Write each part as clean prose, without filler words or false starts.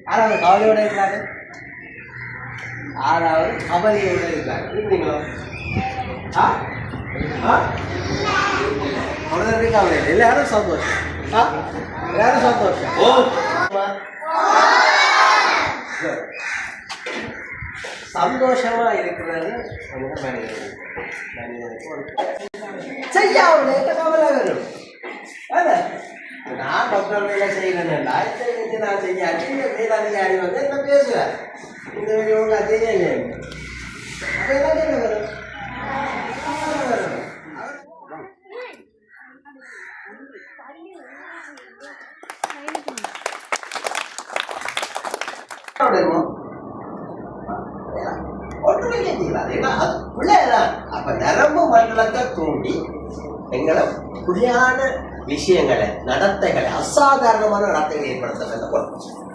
யாராவது கவலையோட இருக்கிறாரு? யாராவது கவலையோட இருக்கிறாரு? இருந்தீங்களோ? அவ்வளோதான் கவலை இல்லை. எல்லாரும் சந்தோஷம். எல்லாரும் சந்தோஷம். சந்தோஷமா இருக்கிறது செய்யாமல் கவலை வரும். நான் டாக்டர் வேலை செய்யறேன், நான் செய்ய வேளாண் வந்து என்ன பேசுவேன் இந்த வேலையோட செய்ய அதெல்லாம் என்ன வரும்? அப்ப நரம்பு மண்டலத்தை தூண்டி எங்களை புரியான விஷயங்களை நடத்தைகளை அசாதாரணமான நடத்தைகளை ஏற்படுத்த வேண்டும்.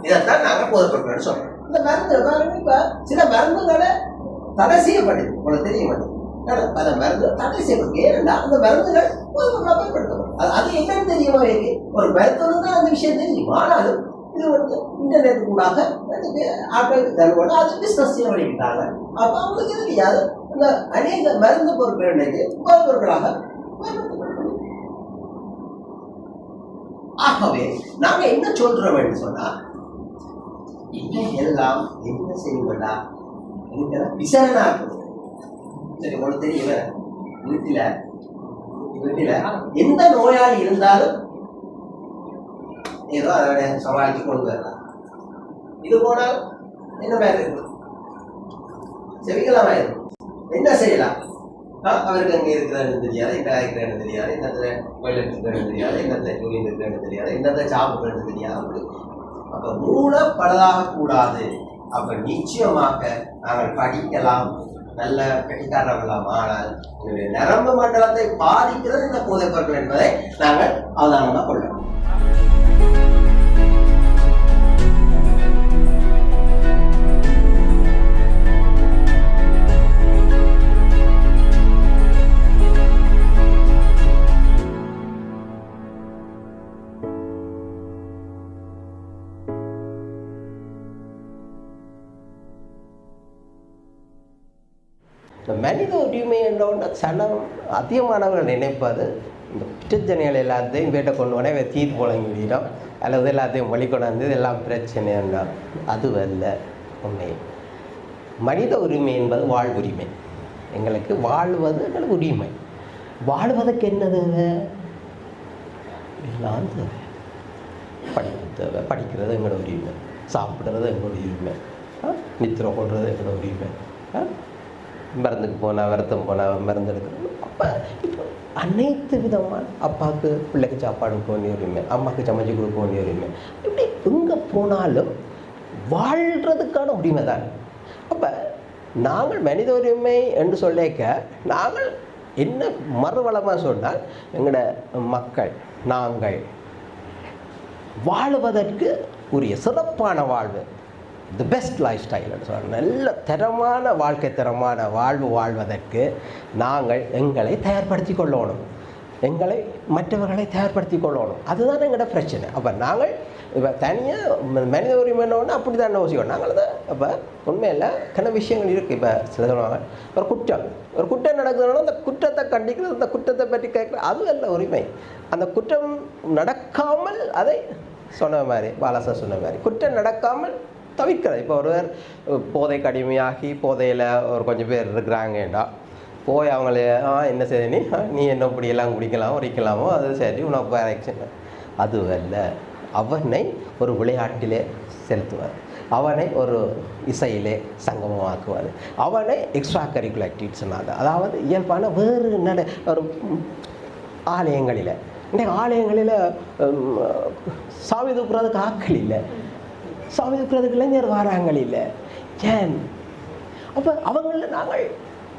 இதைத்தான் நாங்கள் போதப்படுறோம்னு சொல்றோம். இந்த மருந்து இப்ப சில மருந்துகளை தடை செய்யப்படுது, உங்களுக்கு தெரிய மாட்டேங்குது. அந்த மருந்து தடை செய்யப்படுது. ஏன்னா அந்த மருந்துகள் பயன்படுத்தப்படும். அது என்னன்னு தெரியுமா? ஒரு மருத்துவம் தான் அந்த விஷயம் தெரியும். ஆனாலும் இது வந்து இன்டர்நெட் கூடாக ஆட்கள் தருவாங்க, அது பிஸ்னஸ் செய்ய வழிகிட்டாங்க. அப்போ அவங்களுக்கு தெரியாது இந்த அநேக மருந்து பொருட்கள் இன்னைக்கு பொருட்களாக பயன்படுத்தப்படுது. ஆகவே நாங்க என்ன சொல்றோம் என்று சொன்னா, எல்லாம் என்ன செய்யுங்களா விசாரணா சரி. உங்களுக்கு தெரியல, வீட்டுல எந்த நோயாளி இருந்தாலும் ஏதோ அதோட சமாளித்து கொண்டு வரலாம். இது போனால் என்ன பேர் இருக்கும்? செவிக்கலாம் ஆயிரும். என்ன செய்யலாம்? அவருக்கு அங்கே இருக்கிறான்னு தெரியாது, எங்க இருக்கிறேன்னு தெரியாது, என்னத்துல கோயிலுக்கு இருக்கிறேன்னு தெரியாது, என்னத்துல ஜூனியன் இருக்கிறேன்னு தெரியாது, என்னத்துல சாப்பிடுறேன்னு தெரியாது. அப்ப மூடப்படதாக கூடாது. அப்ப நிச்சயமாக நாங்கள் படிக்கலாம், நல்ல கட்டிக்காரர்களாம். ஆனால் நரம்பு மண்டலத்தை பாதிக்கிறது இந்த போதைப் பொருட்கள் என்பதை நாங்கள் அவதானமாக கொள்ளலாம். இந்த மனித உரிமை என்ற சனம் அதிகமானவர்கள் நினைப்பது இந்த பிரச்சனைகள் எல்லாத்தையும் வீட்டை கொண்டு போனால் தீர்த்து போலங்கி விடும், அல்லது எல்லாத்தையும் வழிகொண்டாந்து எல்லாம் பிரச்சனை என்றால் அது அல்ல உண்மை. மனித உரிமை என்பது வாழ்வுரிமை. எங்களுக்கு வாழ்வது எங்களுக்கு உரிமை. வாழ்வதற்கு என்ன தேவை? எல்லாம் தேவை. படிப்பு தேவை, படிக்கிறது எங்களோட உரிமை, சாப்பிட்றது எங்களோட உரிமை, நித்திரை கொள்வது எங்களோட உரிமை, மருந்துக்கு போனால் வருத்தம் போனால் மருந்து எடுக்கணும். அப்போ இப்போ அனைத்து விதமான அப்பாவுக்கு பிள்ளைக்கு சாப்பாடு கொடுக்க வேண்டிய உரிமை, அம்மாவுக்கு சமைச்சு கொடுக்க வேண்டிய உரிமை, இப்படி எங்கே போனாலும் வாழ்கிறதுக்கான உரிமை தான். அப்போ நாங்கள் மனித உரிமை என்று சொல்லிக்க நாங்கள் என்ன மறுவளமாக சொன்னால் எங்களோட மக்கள் நாங்கள் வாழுவதற்கு உரிய சிறப்பான வாழ்வு, தி பெஸ்ட் லைஃப் ஸ்டைல்னு சொல்கிறோம். நல்ல தரமான வாழ்க்கை, தரமான வாழ்வு வாழ்வதற்கு நாங்கள் எங்களை தயார்படுத்தி கொள்ளணும், எங்களை மற்றவர்களை தயார்படுத்தி கொள்ளணும். அதுதான் எங்களோட பிரச்சனை. அப்போ நாங்கள் இப்போ தனியாக மனித உரிமைன்னு அப்படி தான் யோசிக்கணும். நாங்கள் தான் அப்போ உண்மையில் கன விஷயங்கள் இருக்குது. இப்போ சில சொல்லுவாங்க ஒரு குற்றம் நடக்குதுன்னா அந்த குற்றத்தை கண்டிக்கிறது, அந்த குற்றத்தை பற்றி கேட்குறது, அது அல்ல உரிமை. அந்த குற்றம் நடக்காமல் அதை சொன்ன மாதிரி பாலாசா சொன்ன மாதிரி குற்றம் நடக்காமல் தவிர்க்கிறது. இப்போ ஒருவர் போதைக்கு அடிமையாகி போதையில் ஒரு கொஞ்சம் பேர் இருக்கிறாங்கடா, போய் அவங்கள என்ன செய்ய நீ என்ன இப்படியெல்லாம் குடிக்கலாம் உரிக்கலாமோ அது சரி உனக்கு வேறு அது அல்ல. அவனை ஒரு விளையாட்டிலே செலுத்துவார், அவனை ஒரு இசையிலே சங்கமமாக்குவார், அவனை எக்ஸ்ட்ரா கரிக்குலர் ஆக்டிவிட்டிஸ்னால, அதாவது இயல்பான வேறு ஒரு ஆலயங்களில் இன்றைக்கு ஆலயங்களில் சாமி தூக்குறதுக்கு ஆக்கள் இல்லை, சாமி தூக்குறதுக்கு இளைஞர் வாராங்கள் இல்லை. ஏன்? அப்போ அவங்களில் நாங்கள்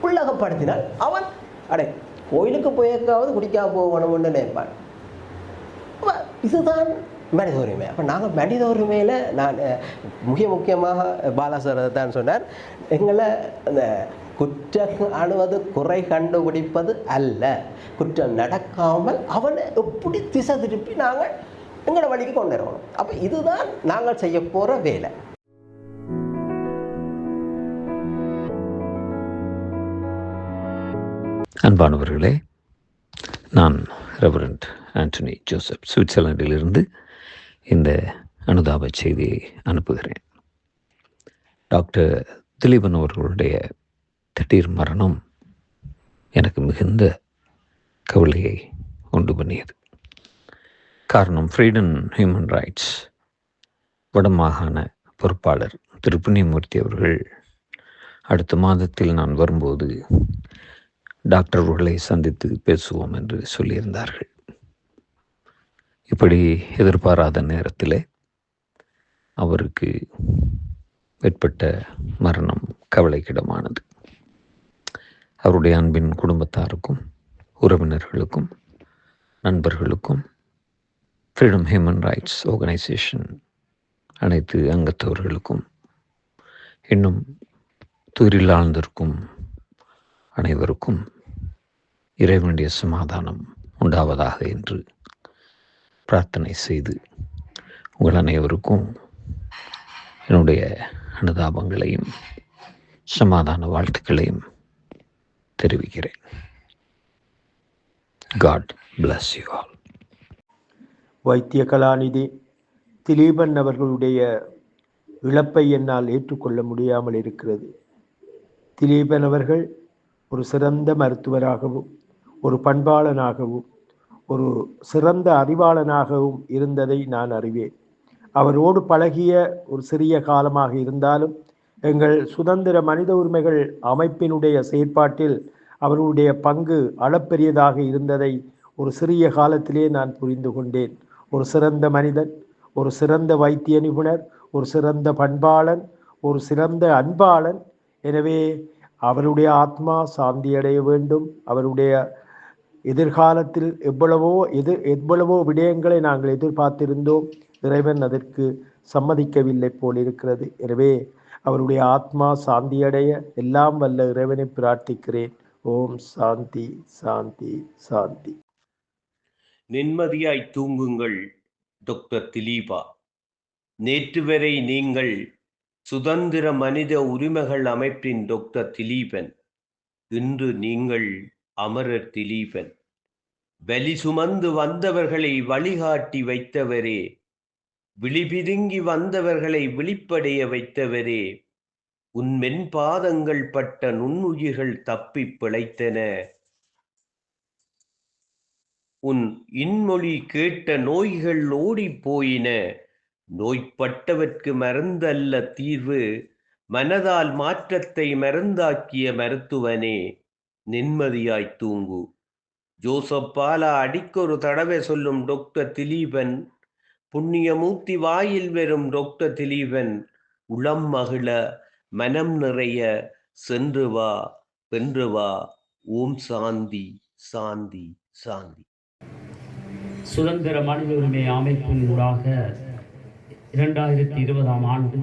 உள்ளகப்படுத்தினால் அவன் கோயிலுக்கு போயிருக்காவது குடிக்காம போகணும்னு நினைப்பான். இதுதான் மனித உரிமை. அப்போ நாங்கள் மனித உரிமையில் நான் முக்கியமாக பாலாசர் தான் சொன்னார், எங்களை அந்த குற்றம் அணுவது குறை கண்டுபிடிப்பது அல்ல, குற்றம் நடக்காமல் அவனை எப்படி திசை திருப்பி நாங்கள் எங்களோட வழிக்கு கொண்டு வரணும். அப்போ இதுதான் நாங்கள் செய்ய போகிற வேலை. அன்பானவர்களே, நான் ரெவரண்ட் ஆண்டனி ஜோசப் சுவிட்சர்லாண்டிலிருந்து இந்த அனுதாப செய்தியை அனுப்புகிறேன். டாக்டர் திலீபன் அவர்களுடைய திடீர் மரணம் எனக்கு மிகுந்த கவலையை உண்டு பண்ணியது. காரணம், ஃப்ரீடம் ஹியூமன் ரைட்ஸ் வடமாகாண பொறுப்பாளர் திரு புண்ணியமூர்த்தி அவர்கள் அடுத்த மாதத்தில் நான் வரும்போது டாக்டர் அவர்களை சந்தித்து பேசுவோம் என்று சொல்லியிருந்தார்கள். இப்படி எதிர்பாராத நேரத்தில் அவருக்கு ஏற்பட்ட மரணம் கவலைக்கிடமானது. அவருடைய அன்பின் குடும்பத்தாருக்கும், உறவினர்களுக்கும், நண்பர்களுக்கும், ஃப்ரீடம் ஹியூமன் ரைட்ஸ் ஆர்கனைசேஷன் அனைத்து அங்கத்தவர்களுக்கும், இன்னும் துயிரில் ஆழ்ந்திருக்கும் அனைவருக்கும் இறைவனுடைய சமாதானம் உண்டாவதாக என்று பிரார்த்தனை செய்து உங்கள் அனைவருக்கும் என்னுடைய அனுதாபங்களையும் சமாதான வாழ்த்துக்களையும் தெரிவிக்கிறேன். God bless you all. வைத்திய கலாநிதி திலீபன் அவர்களுடைய இழப்பை என்னால் ஏற்றுக்கொள்ள முடியாமல் இருக்கிறது. திலீபன் அவர்கள் ஒரு சிறந்த மருத்துவராகவும், ஒரு பண்பாளனாகவும், ஒரு சிறந்த அறிவாளனாகவும் இருந்ததை நான் அறிவேன். அவரோடு பழகிய ஒரு சிறிய காலமாக இருந்தாலும் எங்கள் சுதந்திர மனித உரிமைகள் அமைப்பினுடைய செயற்பாட்டில் அவருடைய பங்கு அளப்பெரியதாக இருந்ததை ஒரு சிறிய காலத்திலே நான் புரிந்து கொண்டேன். ஒரு சிறந்த மனிதன், ஒரு சிறந்த வைத்திய நிபுணர், ஒரு சிறந்த பண்பாளன், ஒரு சிறந்த அன்பாளன். எனவே அவருடைய ஆத்மா சாந்தியடைய வேண்டும். அவருடைய எதிர்காலத்தில் எவ்வளவோ விடயங்களை நாங்கள் எதிர்பார்த்திருந்தோம். இறைவன் அதற்கு சம்மதிக்கவில்லை போல் இருக்கிறது. எனவே அவருடைய ஆத்மா சாந்தியடைய எல்லாம் வல்ல இறைவனை பிரார்த்திக்கிறேன். ஓம் சாந்தி சாந்தி சாந்தி. நிம்மதியாய் தூங்குங்கள் டாக்டர் திலீபா. நேற்று வரை நீங்கள் சுதந்திர மனித உரிமைகள் அமைப்பின் டாக்டர் திலீபன். இன்று நீங்கள் அமரர் திலீபன். வலி சுமந்து வந்தவர்களை வழிகாட்டி வைத்தவரே, விழிபிதுங்கி வந்தவர்களை விழிப்படைய வைத்தவரே, உன் மென்பாதங்கள் பட்ட நுண்ணுயிர்கள் தப்பி பிழைத்தன. உன் இன்மொழி கேட்ட நோய்கள் ஓடி போயின. நோய்பட்டவர்க்கு மருந்தல்ல தீர்வு, மனதால் மாற்றத்தை மருந்தாக்கிய மருத்துவனே, நிம்மதியாய் தூங்கு. ஜோசப் பாலா அடிக்கொரு தடவை சொல்லும் டாக்டர் திலீபன், புண்ணியமூர்த்தி வாயில் வரும் டாக்டர் திலீபன், உளம் மகிழ மனம் நிறைய சென்று வா வென்று வா. ஓம் சாந்தி சாந்தி சாந்தி. சுதந்திர மனித உரிமை அமைப்பின் ஊடாக 2020ஆம் ஆண்டு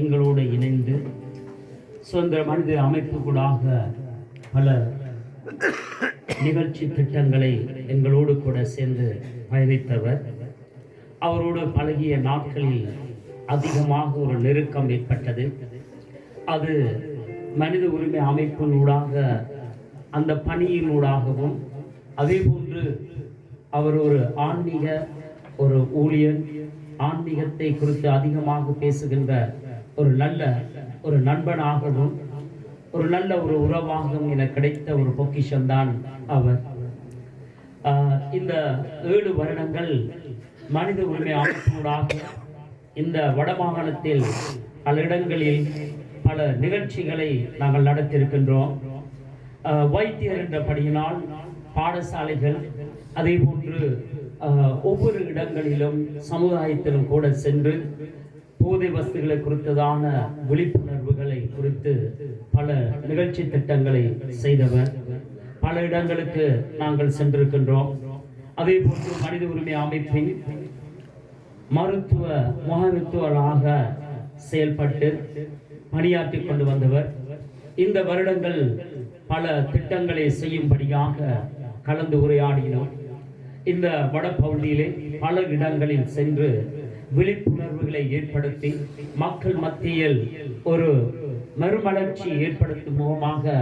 எங்களோடு இணைந்து சுதந்திர மனித அமைப்பு கூடாக பல நிகழ்ச்சி திட்டங்களை எங்களோடு கூட சேர்ந்து பயணித்தவர். அவரோடு பழகிய நாட்களில் அதிகமாக ஒரு நெருக்கம் ஏற்பட்டது. அது மனித உரிமை அமைப்பினூடாக அந்த பணியினூடாகவும், அதே போன்று அவர் ஒரு ஆன்மீக ஒரு ஊழியர், ஆன்மீகத்தை குறித்து அதிகமாக பேசுகின்ற ஒரு நண்பனாகவும் ஒரு நல்ல ஒரு உறவாகவும் என கிடைத்த ஒரு பொக்கிஷம்தான் அவர். இந்த 7 வருடங்கள் மனித உரிமை அமைப்பினூடாக இந்த வடமாகாணத்தில் பல இடங்களில் பல நிகழ்ச்சிகளை நாங்கள் நடத்தியிருக்கின்றோம். வைத்தியர் என்றபடியினால் பாடசாலைகள், அதே போன்று ஒவ்வொரு இடங்களிலும் சமுதாயத்திலும் கூட சென்று போதை வஸ்துகளை குறித்ததான விழிப்புணர்வுகளை குறித்து பல நிகழ்ச்சி திட்டங்களை செய்தவர். பல இடங்களுக்கு நாங்கள் சென்றிருக்கின்றோம். அதே போன்று மனித உரிமை அமைப்பின் முகாமைத்துவராக செயல்பட்டு பணியாற்றி கொண்டு வந்தவர். இந்த வருடங்கள் பல திட்டங்களை செய்யும்படியாக கலந்து உரையாடினோம். இந்த வடபகுதியிலே பல இடங்களில் சென்று விழிப்புணர்வுகளை ஏற்படுத்தி மக்கள் மத்தியில் ஒரு மறுமலர்ச்சி ஏற்படுத்தும் முகமாக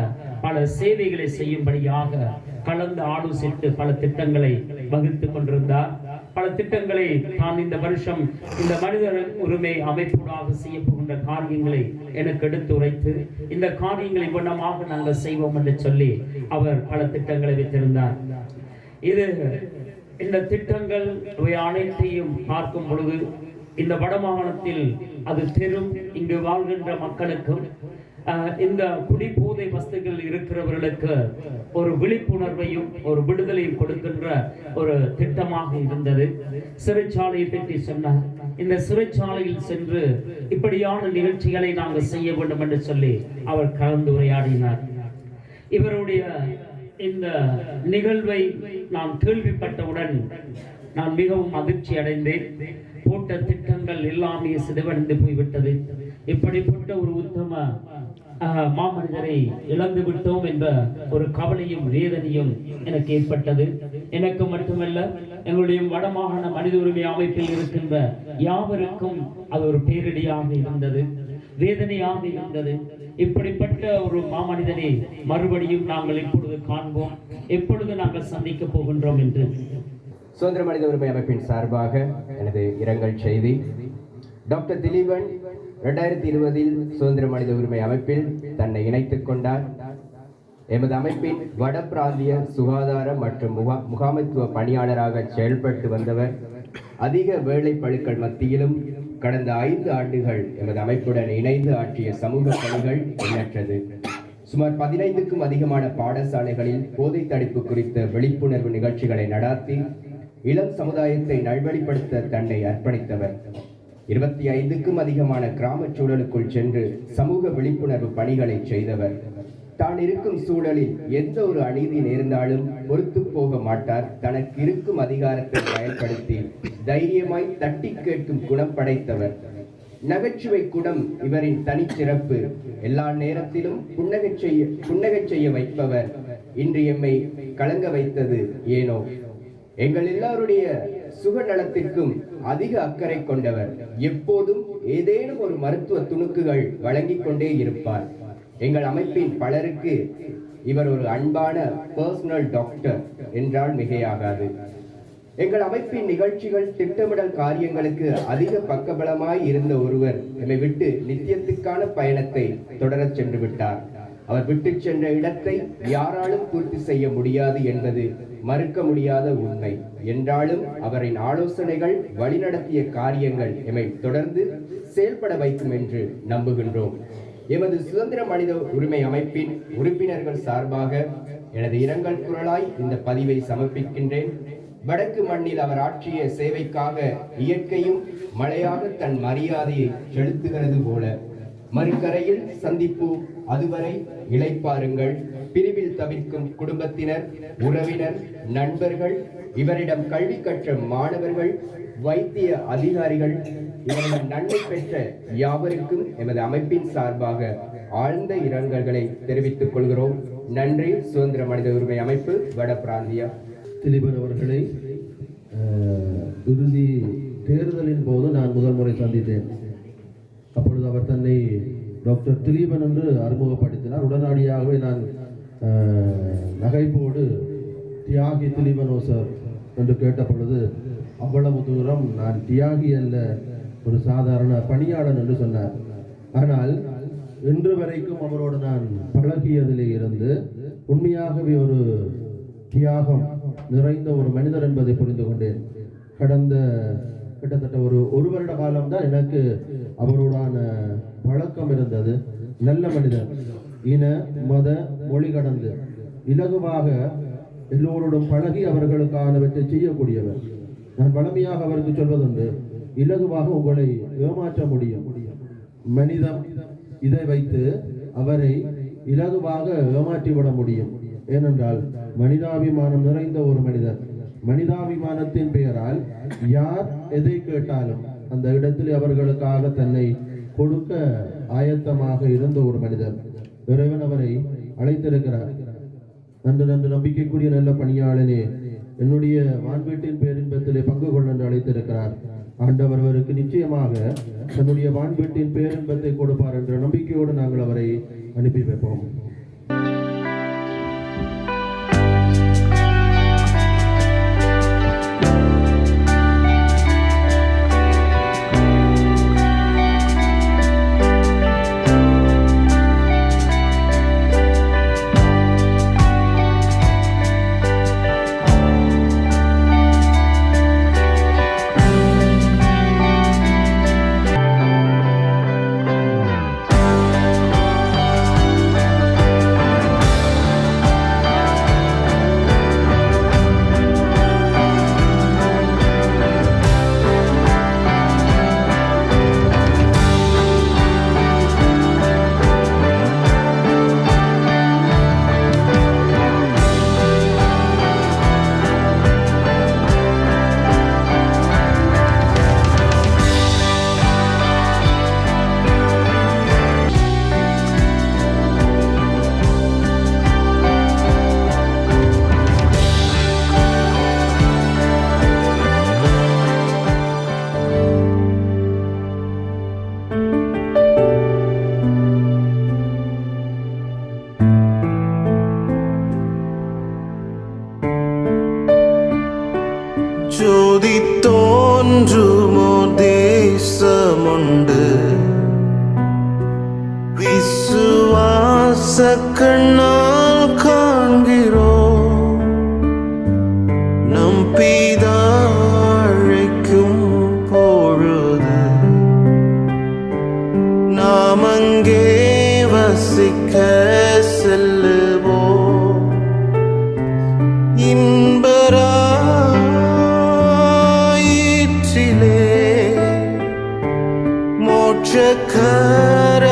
பல சேவைகளை செய்யும்படியாக கலந்து ஆலோசித்து பல திட்டங்களை வகுத்து கொண்டிருந்தார். பல திட்டங்களை தான் இந்த வருஷம் இந்த மனித உரிமை அமைப்பூடாக செய்ய போகின்ற காரியங்களை எனக்கு எடுத்து உரைத்து இந்த காரியங்களை இவ்வண்ணமாக நாங்கள் செய்வோம் என்று சொல்லி அவர் பல திட்டங்களை வைத்திருந்தார். இந்த திட்டங்கள் அனைத்தையும் பார்க்கும் பொழுது இந்த வடமாகாணத்தில் அது பெரும் இங்கு வாழ்கின்ற மக்களுக்கும் இந்த குடிபோதை வஸ்துகள் இருக்கிறவர்களுக்கு ஒரு விழிப்புணர்வையும் ஒரு விடுதலையும் கொடுக்கின்ற ஒரு திட்டமாக இருந்தது. சிறைச்சாலையை பற்றி சொன்னார். இந்த சிறைச்சாலையில் சென்று இப்படியான நிகழ்ச்சிகளை நாங்கள் செய்ய வேண்டும் என்று சொல்லி அவர் கலந்துரையாடினார். இவருடைய இந்த நிகழ்வை நான் கேள்விப்பட்டவுடன் நான் மிகவும் அதிர்ச்சி அடைந்தேன். போட்ட திட்டங்கள் எல்லாமே சிதைவடைந்து போய்விட்டது. இப்படிப்பட்ட ஒரு உத்தம மாமனிதரை இழந்து விட்டோம் என்ற ஒரு கவலையும் வேதனையும் எனக்கு ஏற்பட்டது. எனக்கு மட்டுமல்ல, எங்களுடைய வடமாகாண மனித உரிமை அமைப்பில் இருக்கின்ற யாவருக்கும் அது ஒரு பேரிடியாக இருந்தது, வேதனையாக இருந்தது. இப்படிப்பட்ட ஒரு மாமனிதனை மறுபடியும் நாங்கள் எப்பொழுது காண்போம், எப்பொழுது நாங்கள் சந்திக்க போகின்றோம் என்று சுதந்திர மனித உரிமை அமைப்பின் சார்பாக எனது இரங்கல் செய்தி. டாக்டர் திலீபன் 2020 சுதந்திர மனித உரிமை அமைப்பில் தன்னை இணைத்துக் கொண்டார். எமது அமைப்பின் வட பிராந்திய சுகாதார மற்றும் முகாமைத்துவ பணியாளராக செயல்பட்டு வந்தவர். அதிக வேலை பழுக்கள் மத்தியிலும் கடந்த 5 ஆண்டுகள் எமது அமைப்புடன் இணைந்து ஆற்றிய சமூக பணிகள் எண்ணற்றது. சுமார் 15க்கும் அதிகமான பாடசாலைகளில் போதை தடுப்பு குறித்த விழிப்புணர்வு நிகழ்ச்சிகளை நடாத்தி இளம் சமுதாயத்தை நல்வழிப்படுத்த தன்னை அர்ப்பணித்தவர். 25க்கும் அதிகமான கிராம சூழலுக்குள் சென்று சமூக விழிப்புணர்வு பணிகளை செய்தவர். தான் இருக்கும் சூழலில் எந்த ஒரு அநீதி நேர்ந்தாலும் பொறுத்து போக மாட்டார். தனக்கு இருக்கும் அதிகாரத்தை பயன்படுத்தி தைரியமாய் தட்டி கேட்கும் குணம் படைத்தவர். நகைச்சுவை குணம் இவரின் தனிச்சிறப்பு. எல்லா நேரத்திலும் புன்னகை செய்ய வைப்பவர். இன்று எம்மை கலங்க வைத்தது ஏனோ. எங்கள் எல்லாருடைய சுக நலத்திற்கும் அதிக அக்கறை கொண்டவர். எப்போதும் ஏதேனும் ஒரு மருத்துவ துணுக்குகள் வழங்கிக் கொண்டே இருப்பார். எங்கள் அமைப்பின் பலருக்கு இவர் ஒரு அன்பான பர்சனல் டாக்டர் என்றால் மிகையாகாது. எங்கள் அமைப்பின் நிகழ்ச்சிகள் திட்டமிடல் காரியங்களுக்கு அதிக பக்கபலமாய் இருந்த ஒருவர் எம்மை விட்டு நித்தியத்துக்கான பயணத்தை தொடரச் சென்று விட்டார். அவர் விட்டு சென்ற இடத்தை யாராலும் பூர்த்தி செய்ய முடியாது என்பது மறுக்க முடியாத உண்மை. என்றாலும் அவரின் ஆலோசனைகள் வழிநடத்திய காரியங்கள் எம்மை தொடர்ந்து செயல்பட வைக்கும் என்று நம்புகின்றோம். எமது சுதந்திர மனித உரிமை அமைப்பின் உறுப்பினர்கள் சார்பாக எனது இரங்கல் குரலாய் இந்த பதிவை சமர்ப்பிக்கின்றேன். வடக்கு மண்ணில் அவர் ஆற்றிய சேவைக்காக இயற்கையும் மழையாக தன் மரியாதையை செலுத்துகிறது போல மறுக்கரையில் சந்திப்போம். அதுவரை இளைப்பாருங்கள். பிரிவில் தவிர்க்கும் குடும்பத்தினர், உறவினர், நண்பர்கள், இவரிடம் கல்வி கற்ற மாணவர்கள், வைத்திய அதிகாரிகள், இவரிடம் நன்மை பெற்ற யாவருக்கும் எமது அமைப்பின் சார்பாக ஆழ்ந்த இரங்கல்களை தெரிவித்துக் கொள்கிறோம். நன்றி. சுதந்திர மனித உரிமை அமைப்பு வட பிராந்தியா. திலீபன் அவர்களை இறுதி தேர்தலின் போது நான் முதல் முறை சந்தித்தேன். அப்பொழுது அவர் தன்னை டாக்டர் திலீபன் என்று அறிமுகப்படுத்தினார். உடனடியாகவே நான் நகைப்போடு தியாகி திலீபனோ சார் என்று கேட்ட பொழுது அவ்வளவு தூரம் நான் தியாகி அல்ல, ஒரு சாதாரண பணியாளன் என்று சொன்னார். ஆனால் இன்று வரைக்கும் அவரோடு நான் பழகியதிலே இருந்து உண்மையாகவே ஒரு தியாகம் நிறைந்த ஒரு மனிதர் என்பதை புரிந்து கொண்டேன். கடந்த கிட்டத்தட்ட ஒரு வருட காலம்தான் எனக்கு அவரோடான பழக்கம் இருந்தது. நல்ல மனிதர், இன மத மொழி கடந்து இலகுவாக எல்லோருடன் பழகி அவர்களுக்கானவற்றை செய்யக்கூடியவர். நான் வளமையாக அவருக்கு சொல்வதுண்டு, இலகுவாக உங்களை ஏமாற்ற முடியும். மனிதம் இதை வைத்து அவரை இலகுவாக ஏமாற்றிவிட முடியும். ஏனென்றால் மனிதாபிமானம் நிறைந்த ஒரு மனிதர். மனிதாபிமானத்தின் பெயரால் யார் எதை கேட்டாலும் அந்த இடத்தில் அவர்களுக்காக தன்னை கொடுக்க ஆயத்தமாக இருந்த ஒரு மனிதர். இறைவன் அவரை அழைத்திருக்கிறார். நன்று நம்பிக்கைக்குரிய நல்ல பணியாளனே, என்னுடைய வான்வீட்டின் பேரின்பத்திலே பங்கு கொள்ள என்று அழைத்திருக்கிறார். ஆண்டவர் அவருக்கு நிச்சயமாக தன்னுடைய வான்வீட்டின் பேரின்பத்தை கொடுப்பார் என்ற நம்பிக்கையோடு நாங்கள் அவரை அனுப்பி வைப்போம். ஜோதி தோன்றுமோ தேசமுண்டு, விசுவாச கண்ணால் காண்கிறோம். நம் பிதா அழைக்கும் பொழுது நாம் அங்கே வசிக்க செல்லுவோம். இன்பரா மோட்சக்கர